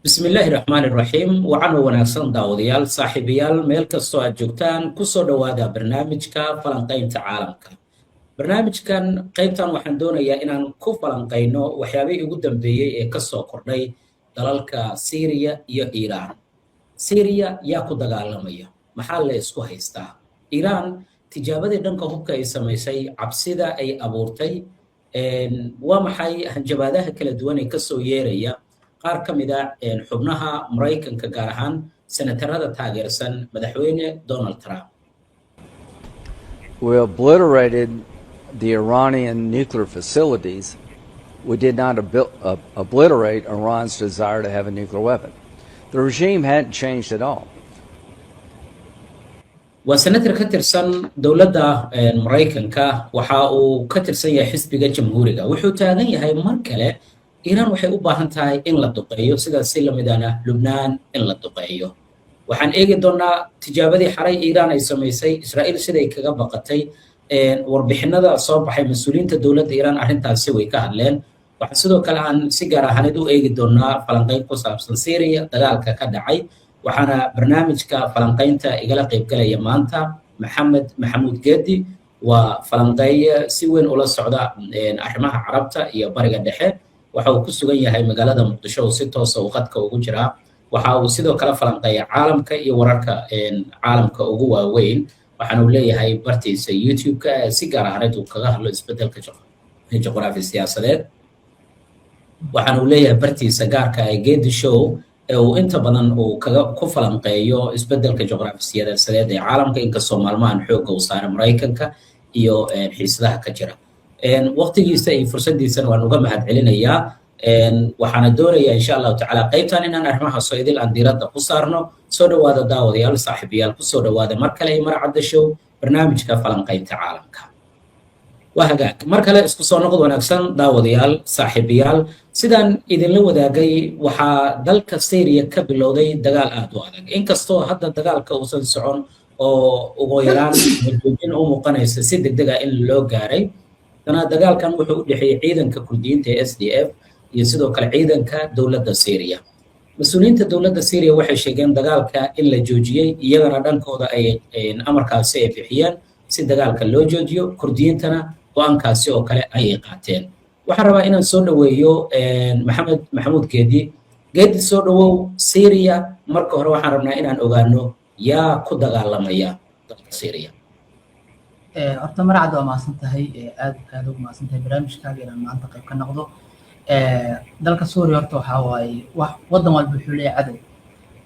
بسم الله الرحمن الرحيم وعن وناكسن داوديال صاحبيال ميل كستو aad joogtaan kusoo dhawaada barnaamijka falanqaynta caalamka barnaamijkan qaybtan waxaan doonayaa inaan ku falanqayno waxyaabihii ugu dambeeyay ee ka soo kordhay dalalka Syria iyo Iran Syria yaa ku dagaalamaya maxaa la isku haystaa Iran tijaabadii dhanka hubka ay samaysay cabsida ay abuurtay waa maxay hanjabaadaha kala duwan ee ka soo yeeraya qaar ka mid ah xubnaha Mareykanka gaar ahaan senatarada taageersan madaxweyne Donald Trump. We obliterated the Iranian nuclear facilities. We did not obliterate Iran's desire to have a nuclear weapon. The regime hadn't changed at all. waa senator ka tirsan dowladda Mareykanka waxa uu ka tirsan yahay xisbiga jamhuuriga wuxuu taagan yahay mar kale Iran waxay u baahan tahay in la duqeeyo sidaas si la mid ah Lebanon in la duqeeyo waxaan eegi doonaa tijaabadii xaray Iran ay samaysay Israa'iil siday kaga baqatay warbixinada soo baxay mas'uuliyiinta dowladda Iran arrintaasi way ka hadleen waxa sidoo kale aan si gaar ahaaneed u eegi doonaa falanqayn ku saabsan Syria dagaalka ka dhacay waxaana barnaamijka falanqaynta igala qayb galaya maanta Maxamed Maxamuud Geedi waa falanqeeye si weyn ula socda arrimaha Carabta iyo Bariga Dhexe waxa uu ku sugan yahay magaalada Muqdisho oo si toos ah qadka ugu jira waxa uu sidoo kale falanqeeyaa caalamka iyo wararka caalamka ugu waaweyn waxaana uu leeyahay bartiisa YouTube-ka si gaar ahaaneed uu kaga hadlo isbedelka juqraafi siyaasadeed waxaana uu leeyahay bartiisa gaarka ah Geedi Show uu inta badan uu kaga ku falanqeeyo isbedelka juqraafi siyaasadeed ee caalamka inkastoo maalmahan xoogga uu saaray Mareykanka iyo xiisadaha ka jira waqtigiisa iyo fursadiisana waan uga mahadcelinayaa waxaana doonayaa insha Allah taala qaybtan inaan arrimaha soo idil aan diiradda ku saarno soo dhawaada daawadayaal saaxiibayaal ku soo dhawaada mar kale iyo marcadda show barnaamijka falanqaynta caalamka وهاجاك مركله isku soo noqod wanaagsan daawadayaal saaxiibayaal sidaan idinla wadaagay waxa dalka Syria ka bilowday dagaal aad u adag inkastoo hadda dagaalka uusan socon oo ugu yaraan joojin u muuqanaysa si degdeg ah in loo gaaray dana dagaalkan wuxuu u dhaxeeyay ciidanka Kurdiyiinta ee SDF iyo sidoo kale ciidanka dawladda Syria mas'uuliyiinta dawladda Syria waxay sheegeen dagaalka in la joojiyay iyagana dhankooda ay amarkaasi ay bixiyeen si dagaalka loo joojiyo Kurdiyiintana go'aankaasi oo kale ay qaateen waxaan rabaa inaan soo dhaweeyo Maxamed Maxamuud Geedi soo dhawow Syria marka hore waxaan rabnaa inaan ogaano yaa ku dagaalamaya dalka Syria horta marcad waa maasantahay aad ugu maasantahay barnaamijkaaga inaan maanta qayb ka noqdo dalka Suuriya horta waxa waaye wadan walba wuxuu leeyahay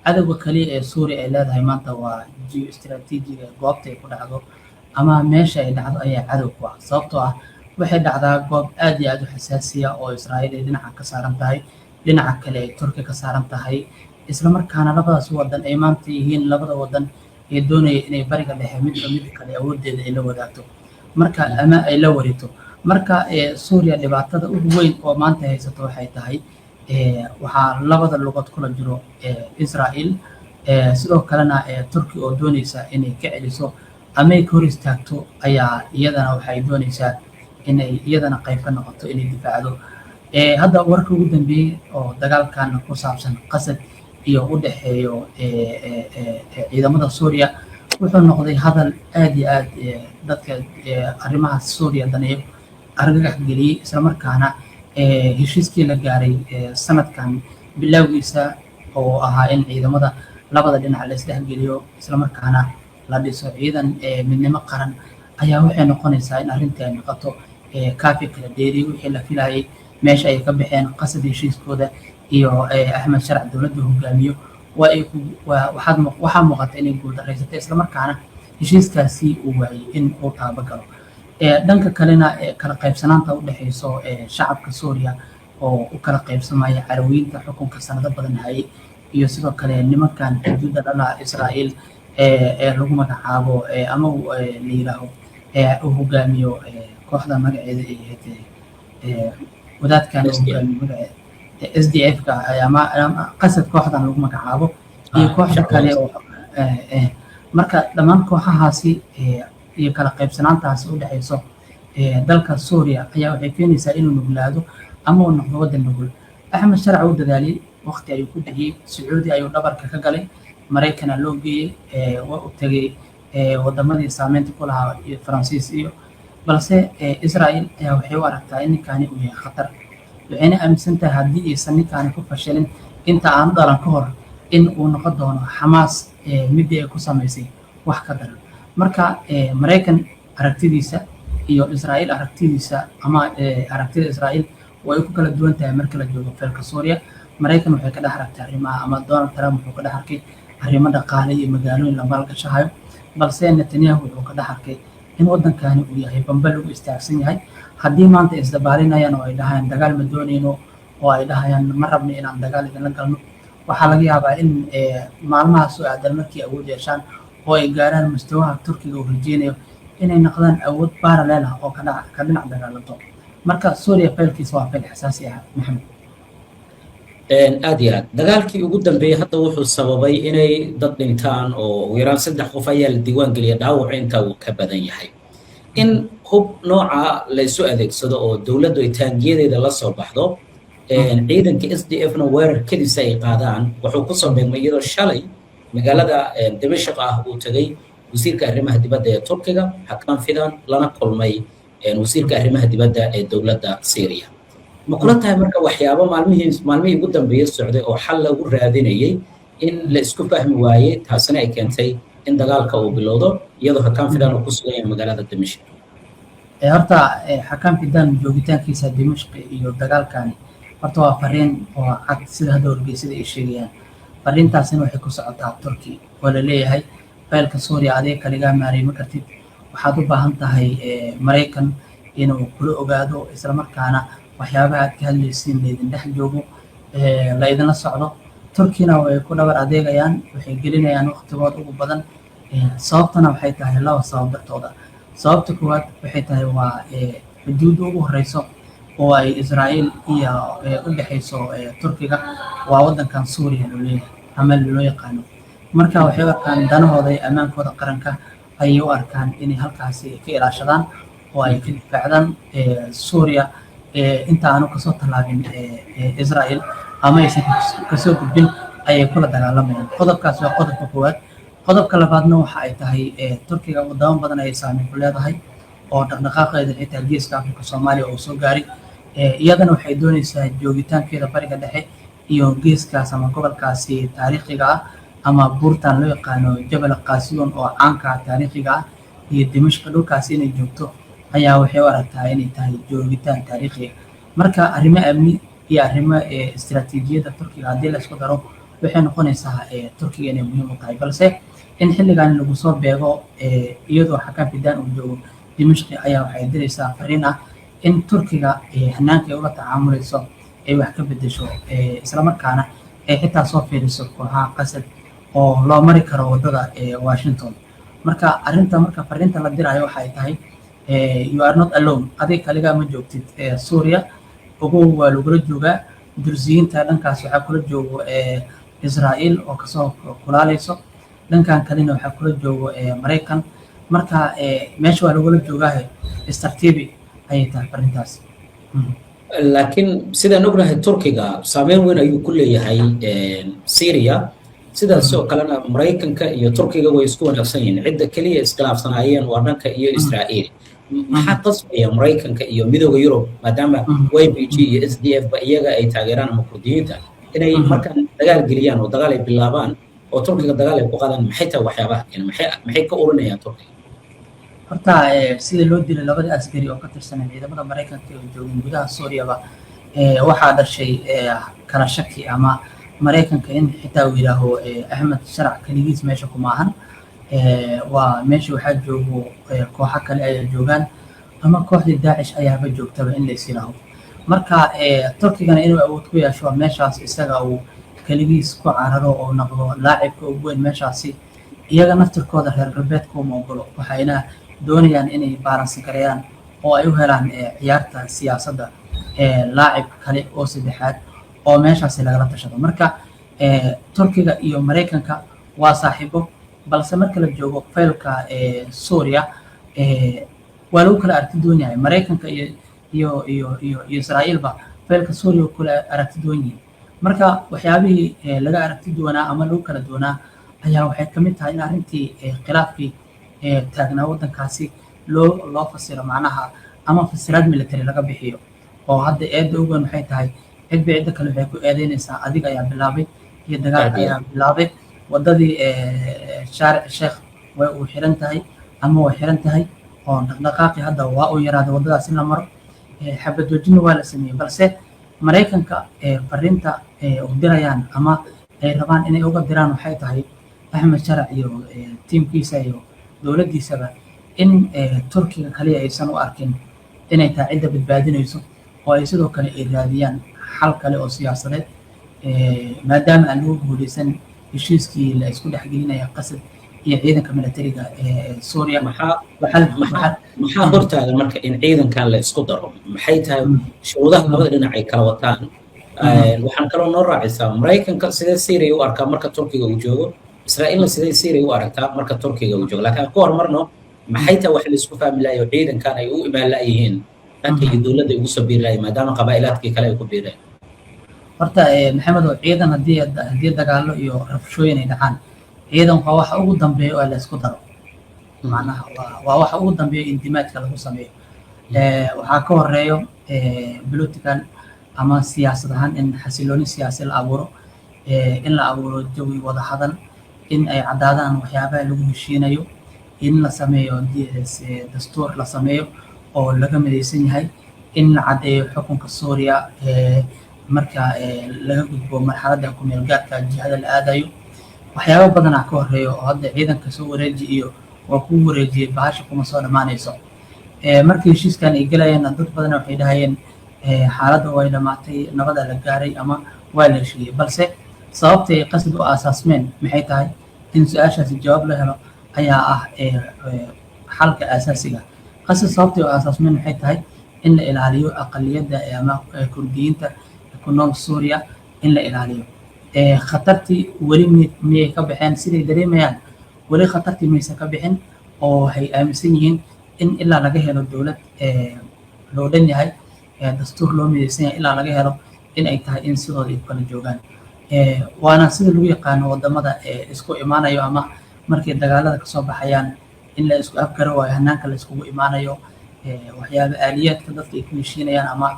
cadawga kaliya ee Suuriya ay leedahay maanta waa geostrategiga goobta ay ku dhacdo ama meesha ay dhacdo ayaa cadow ku ah sababtoo ah waxay dhacdaa goob aad iyo aad u xasaasiya oo Israa'iil ay dhinaca ka saaran tahay dhinaca kale ay Turkiga ka saaran tahay isla markaana labadaas wadan ay maanta yihiin labada wadan ee doonaya inay bariga dhexe mid kale awoodeeda ay la wadaagto marka ama ay la warito marka Suuriya dhibaatada ugu weyn oo maanta haysato waxay tahay waxa labada luqad kula jiro Israa'iil sidoo kalena Turkiga oo doonaysa inay ka celiso ama ay hor istaagto ayaa iyadana waxay doonaysaa inay iyadana qayb ka noqoto inay difaacdo hadda warka ugu dambeeyay oo dagaalkan ku saabsan qasad iyo u dhaxeeyo ciidamada Suuriya wuxuu noqday hadal aad iyo aad dadka arrimaha Suuriya daneeyo argagax geliyay isla markaana heshiiskii la gaaray sanadkan bilowgiisa oo ahaa in ciidamada labada dhinac la isdhexgeliyo isla markaana la dhiso ciidan midnimo qaran ayaa waxay noqonaysaa in arrintan noqoto kaafi kala dheeri wixii la filayay meesha ay ka baxeen qasad heshiiskooda iyo Ahmed Sharc dawladda hogaamiyo waxaa muuqata inay guuldareysatay isla markaana heshiiskaasi uu waayay in uu taabagalo dhanka kalena kala qaybsanaanta u dhaxayso shacabka Suuriya oo u kala qaybsamaya carawiinta xukunka sanado badan hayay iyo sidoo kale nimankan xuduudda dhala Israa'iil lagu magacaabo ama la yiraahdo uu hogaamiyo kooxda magaceeda ay wadaadkan hogaamiyo magaceeda SDF-ka ama qasad kooxdan lagu magacaabo iyo kooxda kale oo marka dhammaan kooxahaasi iyo kala qaybsanaantaasi u dhaxayso dalka Suuriya ayaa waxay keenaysaa inuu nuglaado ama uu noqdo wadan nugul Ahmed Sharc uu dadaalay waqti ayuu ku bixiyey sacuudi ayuu dhabarka ka galay maraykana loo geeyey waa u tegey wadamadii saameynta ku lahaa iyo faransiis iyo balse israel ayaa waxay u aragtaa in ninkaani uu yahay khatar waxayna aaminsan tahay haddii aysan ninkaani ku fashilin inta aanu dhalan ka hor in uu noqon doono xamaas midii ay ku samaysay wax ka daran marka maraykan aragtidiisa iyo israel aragtidiisa ama aragtida israel way ku kala duwan tahay marka la joogo feelka suuriya maraykan waxay ka dhex aragtay arrimaha ama donald trump wuxuu ka dhex arkay arrimo dhaqaale iyo magaalooyin la maalgashahayo balse netanyahu wuxuu ka dhex arkay in waddankani uu yahay bamba lagu istaagsan yahay haddii maanta isdabaalinayaan oo ay dhahayaan dagaal ma doonayno oo ay dhahayaan ma rabno inaan dagaal idinla galno waxaa laga yaabaa in maalmaha soo aadan markii awood yeeshaan oo ay gaaraan mustawaha turkiga uu rajeynayo inay noqdaan awood parallel ah oo ka dhinac dagaalanto marka suuriya faylkiisa waa fayl xasaasi ah maxamed aad iyo aad dagaalkii ugu dambeeyey hadda wuxuu sababay inay dad dhintaan oo ugu yaraan 3 qof ayaa la diiwaan geliyay dhaawaca inta uu ka badan yahay in hub nooca la isu adeegsado oo dowladdu ay taangiyadeeda la soo baxdo ciidanka SDF-na weerar kadis ay qaadaan wuxuu ku soo beegmay iyadoo shalay magaalada Dimashq uu tagay wasiirka arrimaha dibadda ee Turkiga Hakan Fidan lana kulmay wasiirka arrimaha dibadda ee dowladda Syria ma kula tahay marka waxyaabo maalmihii ugu dambeeyay socday oo xal lagu raadinayay in la isku fahmi waayay taasina ay keentay in dagaalka uu bilowdo iyadoo Hakan Fidan uu ku sugan yahay magaalada Dimashq horta Hakan Fidan joogitaankiisa Dimashq iyo dagaalkani horta waa fariin oo cad sida hadda wargeysada ay sheegayaan fariintaasina waxay ku socotaa Turkiga oo la leeyahay faylka Suuriya adeeg kaliya maareeyma kartid waxaad u baahan tahay Maraykan inuu kula ogaado isla markaana waxyaabaha aad ka hadlaysiin leedin dhex joogo la idinla socdo Turkina way ku dhabar adeegayaan waxay gelinayaan waqtigooda ugu badan sababtana waxay tahay laba sabab dartooda sababta koowaad waxay tahay waa xuduud ugu horeyso oo ay Israel iyo u dhaxayso Turkiga waa wadankan Suuriya loo leeyahay ama loo yaqaano marka waxay arkaan danahooda iyo amaankooda qaranka ay u arkaan inay halkaasi ka ilaashadaan oo ay ka difaacdaan Suuriya inta aanu ka soo talaabin Israel ama aysan ka soo gudbin ayay kula dagaalamayaan qodobkaas waa qodobka koowaad qodobka labaadna waxa ay tahay Turkiga wadamo badan ay saameyn ku leedahay oo dhaqdhaqaaqeeda xitaa geeska Afrika Soomaaliya oo soo gaaray iyadana waxay doonaysaa joogitaankeeda bariga dhexe iyo geeskaas ama gobolkaasi taariikhiga ah ama buurtan loo yaqaano Jabal Qasiyun oo caanka taariikhiga ah iyo Dimashq dhulkaas inay joogto ayaa waxay u aragtaa inay tahay joogitaan taariikhi marka arrimo amni iyo arrimo istiraatiijiyadda Turkiga haddii la isku daro waxay noqonaysaa Turkiga inay muhiim u tahay balse in xilligan lagu soo beego iyadoo Hakan Fidan uu joogo Dimashq ayaa waxay diraysaa fariin ah in Turkiga hanaanka ay ula tacaamulayso ay wax ka bedesho isla markaana ay xitaa soo fiiriso kooxaha qasad oo loo mari karo wadada Washington marka arrinta marka fariinta la dirayo waxay tahay you are not alone adig kaliga ma joogtid Suuriya ugu waa lagula joogaa dursiyiinta dhankaas waxaa kula joogo Israel oo kasoo kulaalayso dhankan kalena waxaa kula joogo Maraykan marka meesha waa lagula joogaa istartiibi ayay tahay fariintaas laakiin sidaan ognahay Turkiga saameyn weyn ayuu ku leeyahay Syria sidaas oo kalena Maraykanka iyo Turkiga way isku wanaagsan yihiin cidda kaliya iskhilaafsanaayeen waa dhanka iyo Israel maxaa qasbaya Maraykanka iyo midowga Yurub maadaama YPG iyo SDF ba iyaga ay taageeraan ama Kurdiyiinta inay markaan dagaal geliyaan oo dagaal ay bilaabaan oo Turkiga dagaal ay ku qaadaan maxay tahay waxyaabaha maxay ka urinayaan Turkiga horta sida loo dilay labada askari oo ka tirsan ciidamada Maraykanka ee joogay gudaha Suuriya waxaa dhashay kala shaki ama Maraykanka in xitaa uu yiraaho Ahmed Sharac kaligiis meesha kuma ahan waa meesha waxaa joogo kooxo kale ay joogaan ama kooxda Daesh ayaaba joogtaba in la isiraaho marka Turkigana inuu awood ku yeesho meeshaas isaga uu kaligiis ku cararo oo noqdo laacibka ugu weyn meeshaasi iyaga naftirkooda reer galbeedka uma ogolo waxayna doonayaan inay balance gareeyaan oo ay u helaan ciyaarta siyaasadda laacib kale oo saddexaad oo meeshaas lagala tashado marka Turkiga iyo Maraykanka waa saaxiibo balse marka la joogo faylka Suuriya waa lagu kala aragti doon yahay Maraykanka iyo Israa'iilba faylka Suuriya kula aragti doon yihiin marka waxyaabihii laga aragti duwanaa ama lagu kala duwanaa ayaa waxay ka mid tahay in arrintii khilaafkii taagnaa waddankaasi loo fasiro macnaha ama fasiraad military laga bixiyo oo hadda eedda ugan waxay tahay cidba cidda kale waxay ku eedeynaysaa adiga ayaa bilaabay iyo dagaalka ayaa bilaabay waddadii shaaric sheekh way uu xiran tahay ama way xiran tahay oo dhaqdhaqaaqii hadda waa uu yaraaday waddadaas in la maro xabad joojina waa la sameeyey balse maraykanka fariinta u dirayaan ama ay rabaan inay uga diraan waxay tahay axmed sharac iyo tiimkiisa iyo dowladdiisaba in turkiga kaliya aysan u arkin inay tahay cidda badbaadinayso oo ay sidoo kale ay raadiyaan xal kale oo siyaasadeed maadaama aan lagu guuleysan heshiiskii la isku dhexgelinaya qasad iyo ciidanka militariga suuriya maxaa hortaagan marka in ciidankan la isku daro maxay tahay shuruudaha labada dhinac ay kala wataan waxaan kaloo noo raacisaa maraykanka sidee syria u arkaa marka turkiga uu joogo israa'iilna sidee syria u aragtaa marka turkiga uu joogo laakiin ku horumarno maxay tahay wax la isku fahmi lahayo ciidankan ay u imaan la'yihiin dhanka iyo dowladda ay ugu soo biiri lahayen maadaama qabaa'ilaadkii kale ay ku biireen horta maxamed oo ciidan haddii dagaallo iyo rabshooyin ay dhacaan ciidan waa waxa ugu dambeeya oo la isku daro macnaha waa waxa ugu dambeeya indimaajka lagu sameeyo waxaa ka horeeyo political ama siyaasad ahaan in xasilooni siyaasi la abuuro in la abuuro jawi wada hadal in ay caddaadaan waxyaabaha lagu heshiinayo in la sameeyo dastuur la sameeyo oo laga midaysan yahay in la caddeeyo xukunka suuriya marka laga gudbo marxaladda ku-meel gaarka jihada la aadayo waxyaabo badanaa ka horeeyo oo hadda ciidanka soo wareeji iyo waa kuu wareejiyey bahasha kuma soo dhammaanayso markii heshiiskan ay gelayeen dad badan waxay dhahayeen xaaladda way dhammaatay nabada la gaaray ama waa la heshiiyey balse sababtay qasad u aasaasmeen maxay tahay in su-aashaasi jawaab la helo ayaa ah xalka aasaasiga qasad sababtay u aasaasmeen maxay tahay in la ilaaliyo aqaliyadda ama kurdiyiinta ku nool suuriya in la ilaaliyo khatartii weli miyay ka baxeen siday dareemayaan weli khatartii maysan ka bixin oo waxay aaminsan yihiin in ilaa laga helo dowlad loo dhan yahay dastuur loo midaysan yahay ilaa laga helo in ay tahay in sidooda ay kala joogaan waana sida lagu yaqaano wadamada isku imaanayo ama markay dagaalada kasoo baxayaan in la isku afgaro waayo hanaanka la iskugu imaanayo waxyaaba aaliyaadka dadka ay ku heshiinayaan ama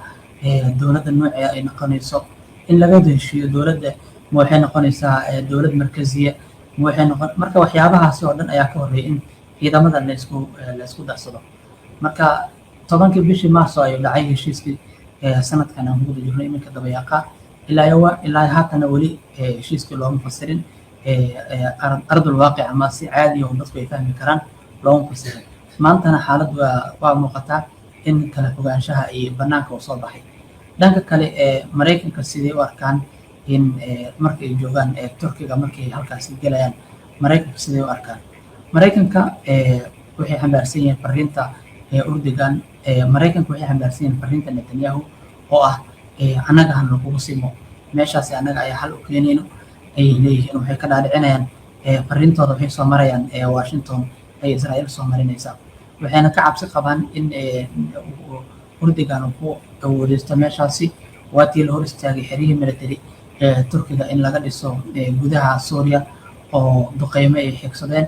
dowladda noocee ay noqonayso in laga heshiiyo dowladda ma waxay noqonaysaa dowlad markaziya ma waxay noqon marka waxyaabahaasi oo dhan ayaa ka horreeya in ciidamada la isku darsado marka 10kii bishii maarso ayuu dhacay heshiiskii sanadkan aan guda jirno iminka dabayaaqa ilaa haatana weli heshiiskii looma fasirin ardul waaqic ama si caadi oo dadku ay fahmi karaan looma fasirin maantana xaalad waa muuqataa in kala fogaanshaha iyo banaanka uu soo baxay dhanka kale maraykanka sidee u arkaan in markay joogaan turkiga markay halkaasi gelayaan maraykanka sidee u arkaan maraykanka waxay xambaarsan yihiin fariinta urdigan maraykanka waxay xambaarsan yihiin fariinta netanyahu oo ah annaga han lagugu simo meeshaasi annaga ayaa xal u keenayno ay leeyihiin waxay ka dhaadhicinayaan fariintooda waxay soo marayaan washington ay israa'iil soo marinaysaa waxayna ka cabsi qabaan in urdigan uu ku awoodeysto meeshaasi waatii la hor istaagay xerihii military turkiga in laga dhiso gudaha suuriya oo duqeymo ay xigsadeen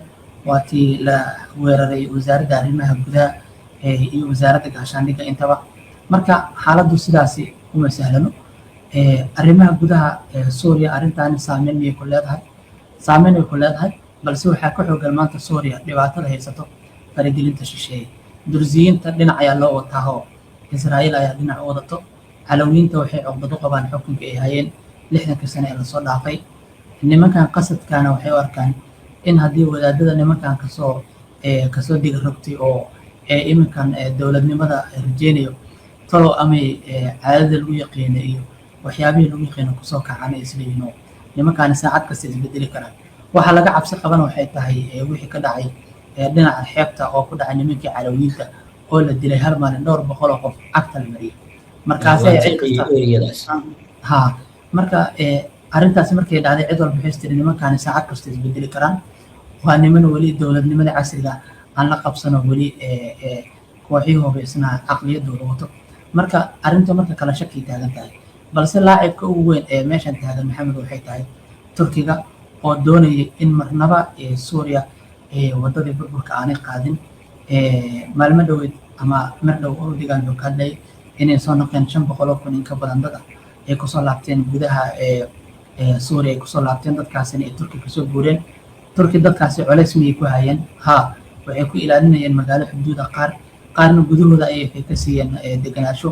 waatii la weeraray wasaaradda arrimaha gudaha iyo wasaaradda gaashaandhigga intaba marka xaaladdu sidaasi uma sahlano arrimaha gudaha suuriya arrintaani saameyn miyay ku leedahay saameyn ay ku leedahay balse waxaa ka xoogan maanta suuriya dhibaatada haysato faragelinta shisheeye dursiyiinta dhinac ayaa loo wataaho israa'iil ayaa dhinac u wadato calawiyiinta waxay cogdad u qabaan xukunka ay hayeen 60 sano ee lasoo dhaafay nimankan qasadkaana waxay u arkaan in haddii wadaadada nimankan kasoo diga rogtay oo iminkan dowladnimada rajeynayo talo amay caadada lagu yaqiina iyo waxyaabihii lagu yaqiina kusoo kacana isleeyihin oo nimankaani saacad kasta isbedeli karaan waxaa laga cabsi qabana waxay tahay wixii ka dhacay dhinaca xeebta oo ku dhacay nimankii calawiyiinta oo la dilay hal maalin 200 oo qof cagta la mariyay markaasay marka arrintaasi markay dhacday cid walba waxay tiri nimankaani saacad kasta isbedeli karaan waa niman weli dowladnimada casriga aan la qabsano weli kooxihii hubaysnaa caqliyadooda wato marka arrinta marka kala shaki taagan tahay balse laacibka ugu weyn ee meeshan taagan maxamed waxay tahay turkiga oo doonaya in marnaba suuriya wadadii burburka aanay qaadin maalmo dhoweed ama mar dhow oo digaan loo hadlay inay soo noqdeen 500 kun in ka badan dad ay kusoo laabteen gudaha suuriya ay kusoo laabteen dadkaasina ay turki kasoo guureen turki dadkaasi culays miyay ku hayeen waxay ku ilaalinayeen magaalo xuduuda qaarna gudahooda ayay ka siiyeen deganaansho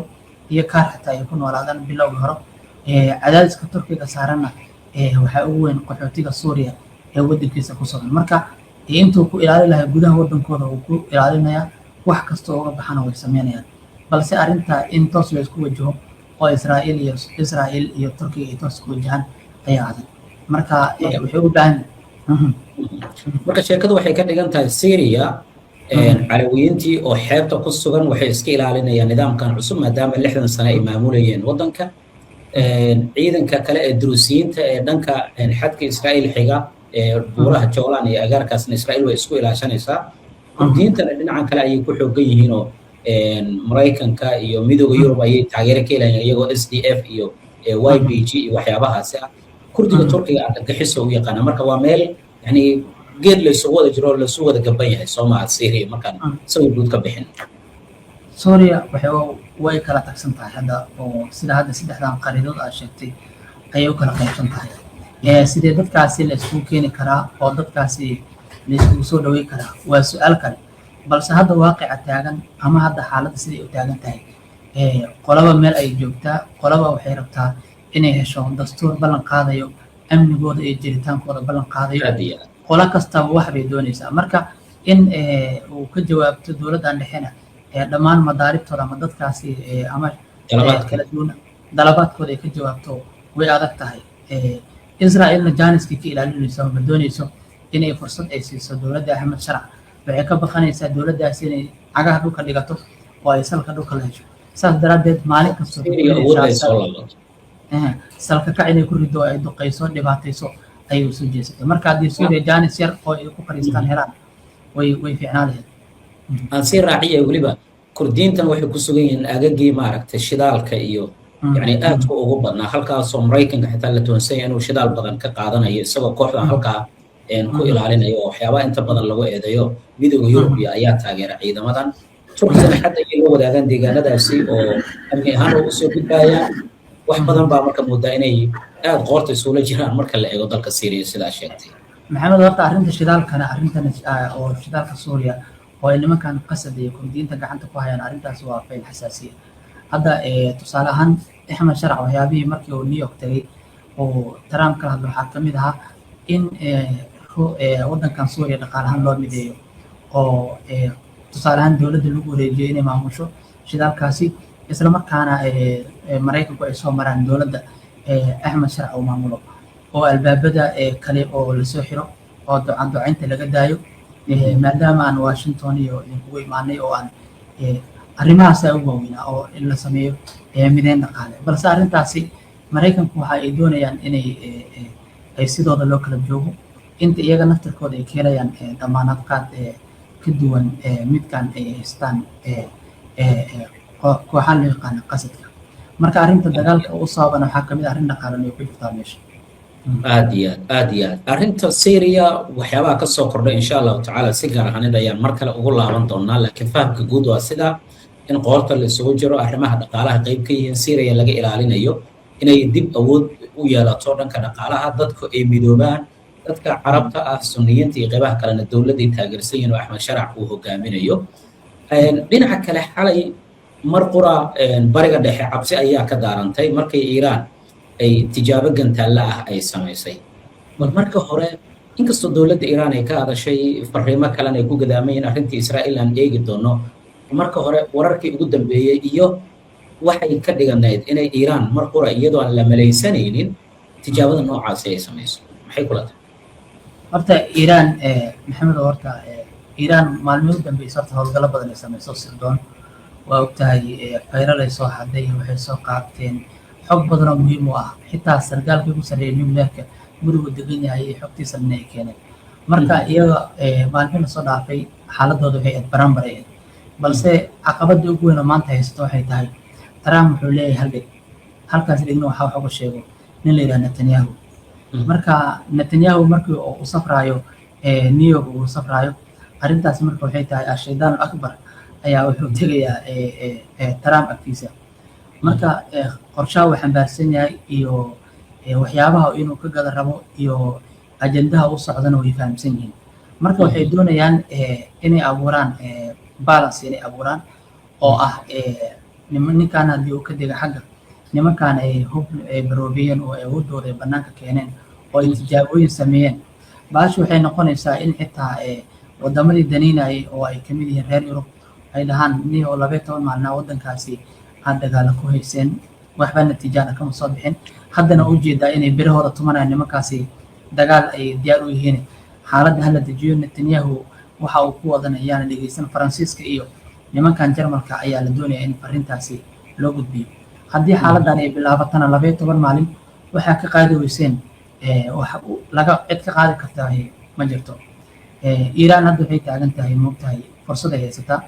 iyo kaar xataa ay ku noolaadaan bilowga hore cadaadiska turkiga saarana waxaa ugu weyn qaxootiga suuriya ee wadankiisa ku sugan marka intuu ku ilaalin lahaa gudaha wadankooda uu ku ilaalinayaa wax kasta oo uga baxana way sameynayaan balse arrinta in toos la isku wajaho oo Israa'iil iyo Turkiga ay toos ku wajahaan ayaa adag marka waxay u baahan marka sheekadu waxay ka dhigan tahay Syria carawiyiintii oo xeebta ku sugan waxay iska ilaalinayaan nidaamkan cusub maadaama 60 sano ay maamulayeen wadanka ciidanka kale ee Druusiyiinta ee dhanka xadka Israa'iil xiga buuraha Joolan iyo agaarkaasna Israa'iil way isku ilaashanaysaa diintana dhinacan kale ayay ku xoogan yihiin oo Mareykanka iyo midowga Yurub ayay taageero ka helayaan iyagoo SDF iyo YPG iyo waxyaabahaas kurdiga Turkiga argagixiso u yaqaan marka waa meel yani geed la soo wada jiro la soo wada gaban yahay Soomaaliya Syria markaan sawir guud ka bixin Syria way kala tagsan tahay hadda oo sida hadda saddexdan qariidood aad sheegtay ayay u kala qaybsan tahay sidee dadkaasi la isku keeni karaa oo dadkaasi la isku soo dhaweey karaa waa su'aal kale balse hadda waaqica taagan ama hadda xaaladda sidii u taagan tahay qolaba meel ay joogtaa qolaba waxay rabtaa inay hesho dastuur ballan qaadayo amnigooda iyo jiritaankooda ballan qaadayo qola kasta wax bay doonaysaa marka in uu ka jawaabto dawladdan dhexena dhammaan madaaribtooda ama dadkaasi ama kala duwan dalabaadkooda ay ka jawaabto way adag tahay Israa'iilna jaaniska ka ilaalinayso ma doonayso inay fursad ay siiso dawladda Ahmed Sharac waxay ka baqanaysaa dawladdaasi inay cagaha dhulka dhigato oo ay salka dhulka la hesho saas daraadeed maalin kasta salka ka inay ku rido ay duqeyso dhibaatayso ayuu soo jeesatay marka haddii Suuriya jaanis yar oo ay ku fariistaan helaan way fiicnaan lahayd aan si raaciyo waliba kurdiintan waxay ku sugan yihiin aagagii maaragtay shidaalka iyo يعني aadku ugu badnaa halkaas oo Mareykanka xitaa la toonsay inuu shidaal badan ka qaadanayo isagoo kooxda halka ku ilaalinayo waxyaabo inta badan lagu eedayo midowga Yurub ayaa taageera ciidamadan Turkiga xataa ay la wadaagaan deegaanadaasi oo amni ahaan u soo gudbayaan wax badan baa marka moodaa inay aad qoorta isuula jiraan marka la eego dalka Syria sida sheegtay maxamed horta arrinta shidaalkana arrintan oo shidaalka Suuriya oo ay nimankan qasad iyo kurdiinta gacanta ku hayaan arrintaas waa fayl xasaasiya hadda tusaale ahaan Ahmed Sharac waxyaabihii markii uu New York tagay oo Trump ka hadlo waxaa kamid ahaa in wadankan Suuriya dhaqaalahan loo mideeyo oo tusaale ahaan dawladda lagu wareejiyay inay maamusho shidaalkaasi isla markaana Mareykanku ay soo maraan dawladda Ahmed Sharac oo maamulo oo albaabada kale oo la soo xiro oo ducaynta laga daayo maadaama aan Washington iyo ugu imaanay oo aan arrimahaas ay ugu waaweynaa oo in la sameeyo mideyn dhaqaale balse arrintaasi Mareykanku waxa ay doonayaan inay ay sidooda loo kala joogo inta iyaga naftirkooda ay keenayaan damaanad qaad ka duwan midkan ay haystaan kooxaha loo yaqaan qasadka marka arrinta dagaalka u saabana waxaa kamid ah arrin dhaqaale oo ku jirta meesha aad iyo aad arrinta Syria waxyaabaha ka soo kordhay insha Allah taala si gaar ahaan ayaan mar kale ugu laaban doonaa laakiin fahamka guud waa sida in qoorta la soo jiro arrimaha dhaqaalaha qayb ka yihiin Syria laga ilaalinayo inay dib awood u yeelato dhanka dhaqaalaha dadku ay midoobaan dadka carabta ah sunniyiinta iyo qaybaha kalena dawladda taageersan yihiin oo Ahmed Sharac uu hogaaminayo dhinaca kale xalay mar qura bariga dhexe cabsi ayaa ka daarantay markay Iiraan ay tijaabo gantaalla ah ay samaysay marka hore inkastoo dawladda Iiraan ay ka hadashay fariimo kale ay ku gadaamayeen arrintii Israa'iil aan eegi doono marka hore wararkii ugu dambeeyay iyo waxay ka dhiganayd inay Iiraan mar qura iyadoo aan la maleysanaynin tijaabada noocaas ay samayso maxay kula tahay horta Iiraan maxamed horta Iiraan maalmihii dambeysay horta howlgalo badan ay samayso sirdoon waa ogtahay fayral ay soo haday waxay soo qaabteen xog badan oo muhiim u ah xitaa sargaalkii ku sareeyay nuclearka guriga degan yahay xogtiisa inay keeneen marka iyaga maalmihii soo dhaafay xaaladooda waxay baranbareen balse caqabada ugu weyn oo maanta haysto waxay tahay Trump wuxuu leeyahay hal dhig halkaas dhigno waxaa wax uga sheego nin la yidhaha Netanyahu. marka Netanyahu markii uu safraayo New York uu safraayo arrintaas marka waxay tahay ashaydan akbar ayaa wuxuu tegayaa Trump agtiisa. marka qorshaha uu xambaarsan yahay iyo waxyaabaha inuu ka gada rabo iyo ajandaha u socdana way fahamsan yihiin. marka waxay doonayaan inay abuuraan balance inay abuuraan oo ah ninkan haddii uu ka dega xagga nimankan ay hub baroobiyeen oo ay awoodooda bannaanka keeneen oo ay tijaabooyin sameeyeen. baashu waxay noqonaysaa in xitaa wadamadii daniinayay oo ay ka mid yihiin reer Yurub ay dhahaan nin oo 12 maalin waddankaasi aan dagaal ku hayseen waxba natiijada kama soo bixin, haddana u jeedaa inay birahooda tumanayaan nimankaasi dagaal ay diyaar u yihiin. xaaladda hala dejiyo. Netanyahu waxa uu ku wadanayaan dhageysan Faransiiska iyo nimankan Jarmalka ayaa la doonayaa in farintaasi loo gudbiyo. haddii xaaladdan ay bilaabatana 12 maalin waxaa ka qaadi weyseen waxa laga cid ka qaadi kartaa ma jirto. Iiraan hadda waxay taagan tahay moogtahay fursad ay haysataa.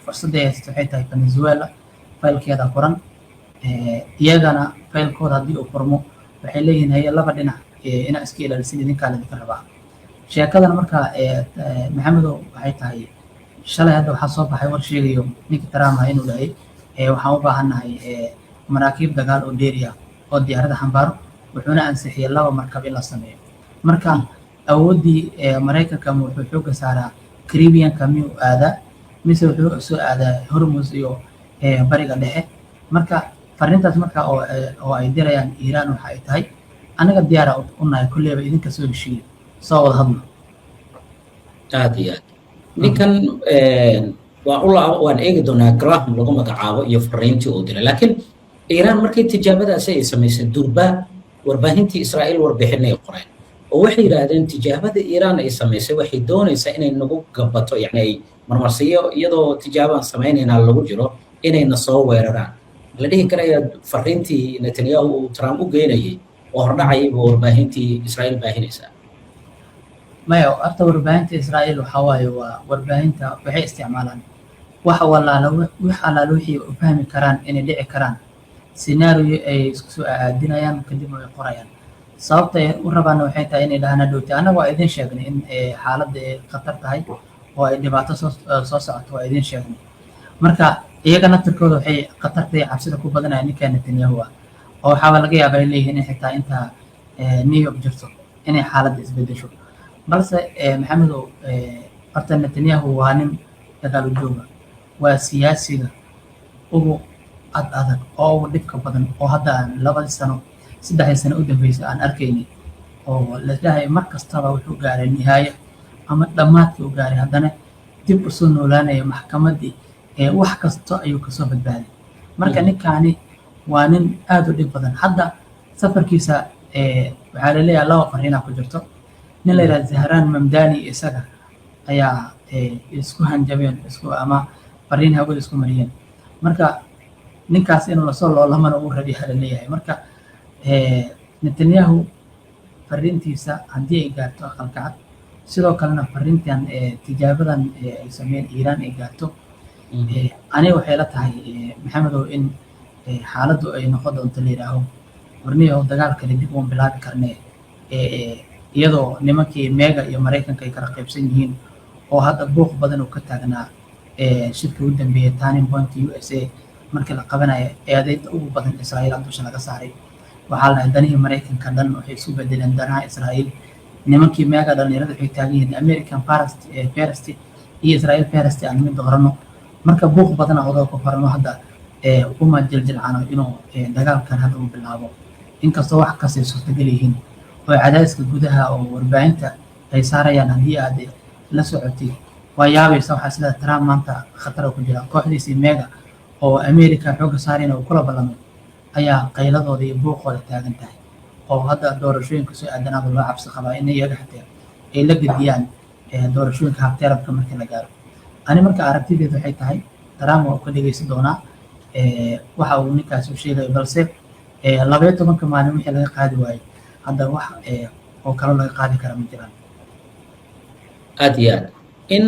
fursadda ay haysataa waxay tahay Venezuela faylkeeda furan, iyagana faylkooda haddii uu furmo waxay leeyihiin hay laba dhinac inaa iska ilaalisin idinkaa laydinka rabaa. sheekadan marka maxamedow waxay tahay shalay hadda waxaa soo baxay war sheegayo ninka Trump inuu dhahay waxaan u baahannahay maraakiib dagaal oo dheeriya oo diyaarada xambaaro, wuxuuna ansixiyay 2 markab in la sameeyo. marka awooddii Mareykanka wuxuu xooga saaraa Caribbean-ka miyuu aadaa mise wuxuu soo aadaa Hormuz iyo bariga dhexe. marka farintaas marka oo ay dirayaan Iiraan waxa ay tahay anaga diyaar u nahay kulleeba idinka soo heshiiyo soo wada hadlo. aad iyo aad ninkan waan eegi doonaa Graham lagu magacaabo iyo fariintii uu diray. laakiin Iiraan markay tijaabadaasi ay samaysay durba warbaahintii Israa'iil warbixinay qoreen oo waxay yiraahdeen tijaabada Iiraan ay samaysay waxay doonaysaa inay nagu gabato, yani ay marmarsiyo iyadoo tijaabaan samaynayna lagu jiro inayna soo weeraraan. la dhihi karaya fariintii Netanyahu uu Trump u geynayay oo hordhacay warbaahintii Israa'iil baahinaysaa. maya horta warbaahinta Israa'iil waxa waaye waa warbaahinta waxay isticmaalaan wax allaala wixii u fahmi karaan inay dhici karaan scenario ay isku soo aadinayaan kadib ay qorayaan. sababta ay u rabaan waxay tahay inay dhahaan dhowti anaga waa idin sheegnay in xaaladda ay khatar tahay oo ay dhibaato soo socoto waa idin sheegnay. marka iyaga naftirkooda waxay khatarta iyo cabsida ku badanayaan ninka Netanyahu oo waxaa laga yaabaa in leeyihiin in xitaa inta New York jirto inay xaaladda isbedesho. balse maxamedow horta Netanyahu waa nin dagaal u jooga, waa siyaasiga ugu adag oo ugu dhibka badan oo hadda 2 sano 3 sano u dambeysay aan arkaynay oo la dhahay mar kastaba wuxuu gaaray nihaayo ama dhammaadkii u gaaray, haddana dib u soo noolaanaya maxkamaddii wax kasto ayuu kasoo badbaaday. marka ninkaani waa nin aad u dhib badan. hadda safarkiisa waxaa la leeyahay 2 fariina ku jirto. nin la yiraahdo Zahraan Mamdani isaga ayaa isku hanjabeen ama fariin hawada isku mariyeen. marka ninkaas inuu la soo loolamana uu rabi hal leeyahay. marka Netanyahu fariintiisa haddii ay gaarto aqalka cad, sidoo kalena fariintan tijaabadan ay sameeyeen Iiraan ay gaarto, aniga waxay la tahay maxamedow in xaaladdu ay noqon doonto la yidhaaho warniyo dagaalkani dib uun bilaabi karnee iyadoo nimankii Meega iyo Mareykanka ay kala qaybsan yihiin oo hadda buuq badan uu ka taagnaa shirkii u dambeeyay Turning Point USA markii la qabanayo eedaynta ugu badan Israa'iil dusha laga saaray. waxaa la danihii Mareykanka dhan waxay isu bedeleen danaha Israa'iil. nimankii Meega dhalinyarada waxay taagan yihiin American First iyo Israel First aan mid doorano. marka buuq badan oo ku farno hadda uma jiljilcano inuu dagaalkan hadda uu bilaabo, inkastoo wax kasta suurtagal yihiin oo cadaadiska gudaha oo warbaahinta ay saarayaan. haddii aad la socotay waa yaabaysa waxaa sida Trump maanta khatar ku jira. kooxdiisii Meega oo America xooga saarayna oo kula ballamay ayaa qayladooda iyo buuqooda taagan tahay oo hadda doorashooyinka soo aadanaada loo cabsi qabaa in iyaga xitaa ay la gediyaan doorashooyinka habteerabka markii la gaaro. ani marka aragtideedu waxay tahay Trump waa ka dhageysan doonaa waxa uu ninkaas u sheegay, balse 12 maalin wixii laga qaadi waayay hadda wax oo kale laga qaadi kara ma jiraan. aad iyo aad in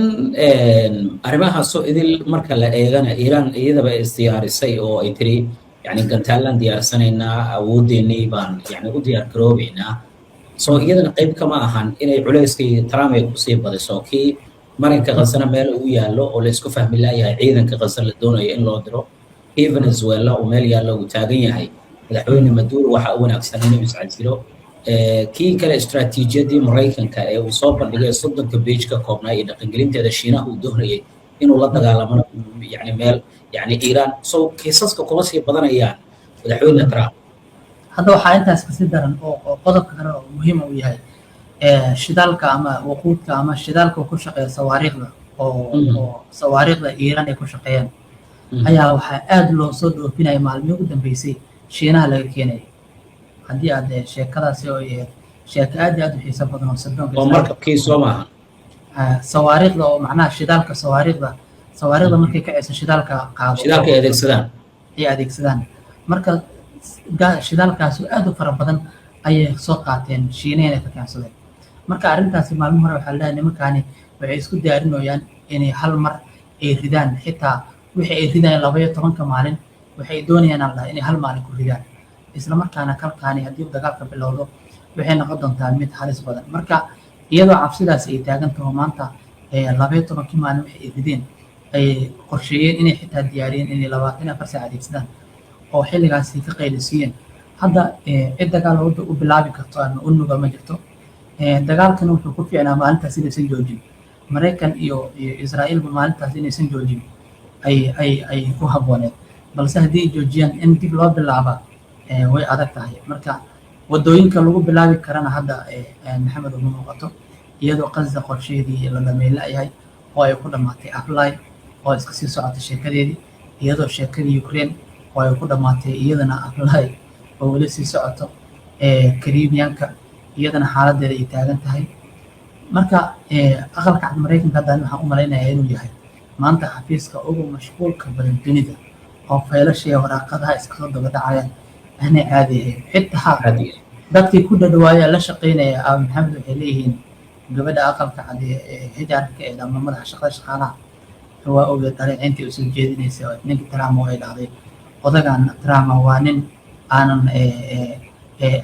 arrimahaasoo idil marka la eegana Iiraan iyadaba isdiyaarisay oo ay tiri يعني قنتالان ديارسانينا أوديني بان يعني وديار كروبينا سو iyadana qayb kama ahan inay culayskii Trump ay ku sii badiso kii marinka qasana meel uu yaalo oo la isku fahmi laayahay ciidanka qasar la doonayo in loo diro Venezuela oo meel yaalo uu taagan yahay madaxweyne Maduro waxa uu wanaagsan inuu iscasilo kii kale istaraatiijiyadii Mareykanka ee uu soo bandhigay 30 page ka koobnaa ee dhaqangelinteeda Shiinaha uu doonayay inuu la dagaalamo yani meel yani Iran soo kiisaska kuma sii badanayaan madaxweyne Trump hadda waxaa intaas kasii daran oo qodobka kale oo muhiim u yahay shidaalka ama waquudka ama shidaalka ku shaqeeya sawaariikhda oo sawaariikhda Iran ay ku shaqeeyaan ayaa waxaa aad loo soo dhoofinaya maalmihii ugu dambeysay Shiinaha laga keenay haddii aad sheekadaasi oo yahay sheeko aad u xiiso badan oo sadoonka oo markabkii soo maaha sawaariikhda oo macnaha shidaalka sawaariikhda markay ka ceyso shidaalka qaado shidaalka ay adeegsadaan marka shidaalkaas aad u fara badan ayay soo qaateen Shiinaha ka keensadeen marka arrintaasi maalmo hore waxa la leeyahay nimankaani waxay isku diyaarinayaan inay hal mar ay ridaan xitaa wixii ay ridaan 12 maalin waxay doonayaan Allah inay hal maalin ku ridaan isla markaana kalkaani haddii dagaalka bilowdo waxay noqon doontaa mid halis badan marka iyadoo cabsidaas ay taagan tahay maanta 12 maalin waxay rideen ay qorsheeyeen inay xitaa diyaariyeen inay 24 saac adeegsadaan oo xilligaasi ka qaylisiiyeen hadda cid dagaal u bilaabi karto ama u nuga ma jirto dagaalkan wuxuu ku fiicnaa maalintaas inaysan joojin Mareykan iyo Israa'iil maalintaas inaysan joojin ay ku habooneed balse haddii joojiyaan in dib loo bilaaba way adag tahay marka wadooyinka lagu bilaabi karana hadda maxamed uma muuqato iyadoo qasda qorsheedii la dhameeyay oo ay ku dhamaatay apply oo iska sii socotay sheekadeedii iyadoo sheekadii Ukraine oo ay ku dhamaatay iyadana apply oo wali sii socoto Caribbeanka iyadana xaaladeeda ay taagan tahay marka aqalka cad Mareykanka hadda waxaan u maleynayaa inuu yahay maanta xafiiska ugu mashquulka badan dunida oo faylasha waraaqadaha iska soo daba dhacayaan ana caadi xitaa dadkii ku dhadhawaaya la shaqeynaya maxamed waxay leeyihiin gabadha aqalka cad hijaarka ee ama madaxa shaqaalaha waa ogeed intii u soo jeedinaysa oo ninka Trump oo ay dhacday odagan Trump waa nin aanan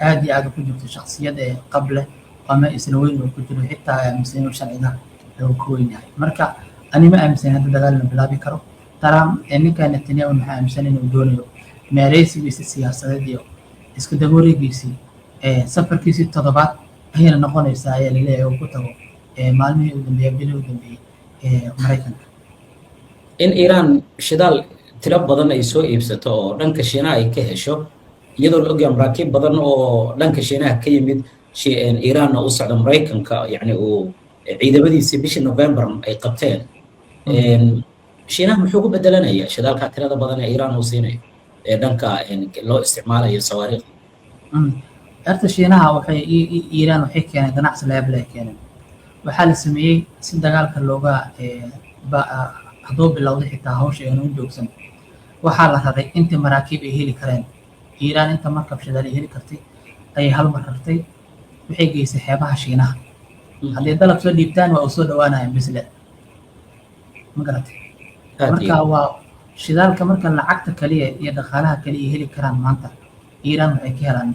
aad iyo aad ku jirto shakhsiyad qable ama isla weyn oo ku jiro xitaa aaminsan sharciga oo ku weynahay marka anima aaminsan hadda dagaal la bilaabi karo Trump ninka Netanyahu waxa aaminsan inuu doonayo meereysigiisa siyaasadeed iyo isku daboorigiisa safarkiisa toddobaad ayay noqonaysaa ayaa la leeyahay oo ku tago maalmihii ugu dambeeyay Mareykanka in Iran shidaal tiro badan ay soo iibsato oo dhanka Shiinaha ay ka hesho iyadoo la ogyahay maraakiib badan oo dhanka Shiinaha ka yimid Iran oo u socda Mareykanka yani uu ciidamadiisa bishii November ay qabteen Shiinaha muxuu ku bedelanayaa shidaalka tirada badan ee Iran uu siinayo ee dhanka loo isticmaalayo sawaariikh arta Shiinaha waxay Iran waxay keeneen ganacsi leeb leh keeneen waxaa la sameeyay si dagaalka looga hadoo bilowday xitaa hawsha inuu joogsan waxaa la raray inta maraakiib ay heli kareen Iran inta markab shidaal ay heli kartay ay hal mar rartay waxay geysay xeebaha Shiinaha haddii dalab soo dhiibtaan waa soo dhawaanayaan bisle ma garatay marka waa shidaalka marka lacagta kaliya iyo dhaqaalaha kaliya heli karaan maanta Iran waxay ka helaan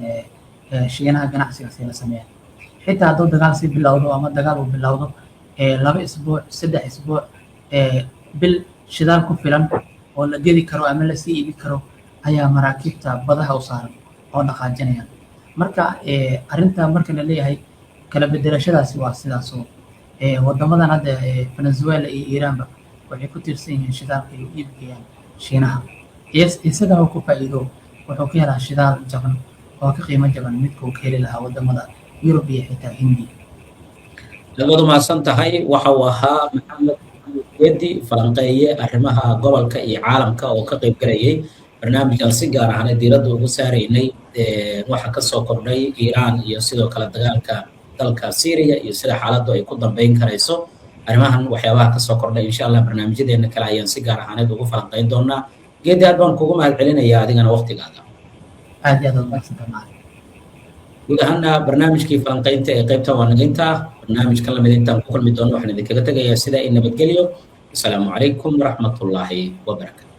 Shiinaha ganacsigaas la sameeyay xitaa hadduu dagaal si bilowdo ama dagaal uu bilowdo 2 isbuuc 3 isbuuc bil shidaal ku filan oo la geli karo ama la sii iibi karo ayaa maraakiibta badaha u saaran oo dhaqaajinayaan marka arinta marka la leeyahay kala bedelashadaasi waa sidaas oo wadamadan hadda Venezuela iyo Iran waxay ku tirsan yihiin shidaalka iyo iibkayaan Shiinaha isaga oo ku faa'iido wuxuu ka helaa shidaal jaban oo ka qiimo jaban midka uu ka heli lahaa wadamada Yurub iyo xitaa Hindiya labadu ma san tahay waxa uu ahaa Maxamed Wedi falanqeeye arrimaha gobolka iyo caalamka oo ka qayb galayay barnaamijkan si gaar ah diiradda ugu saareynay waxa ka soo kordhay Iran iyo sidoo kale dagaalka dalka Syria iyo sida xaaladdu ay ku dambeyn karayso arrimahan waxyaabaha ka soo kordhay insha Allah barnaamijyadeena kale ayaan si gaar ah ugu falanqeyn doonaa geedi aad baan kugu mahad celinayaa adigana waqtigaada aad iyo aad u mahadsantahay guud ahaan barnaamijkii falanqeynta ee qaybta waanageynta barnaamijkan lamid intaan ku kulmi doono waxaan idinkaga tegayaa sida in nabadgelyo السلام عليكم ورحمة الله وبركاته.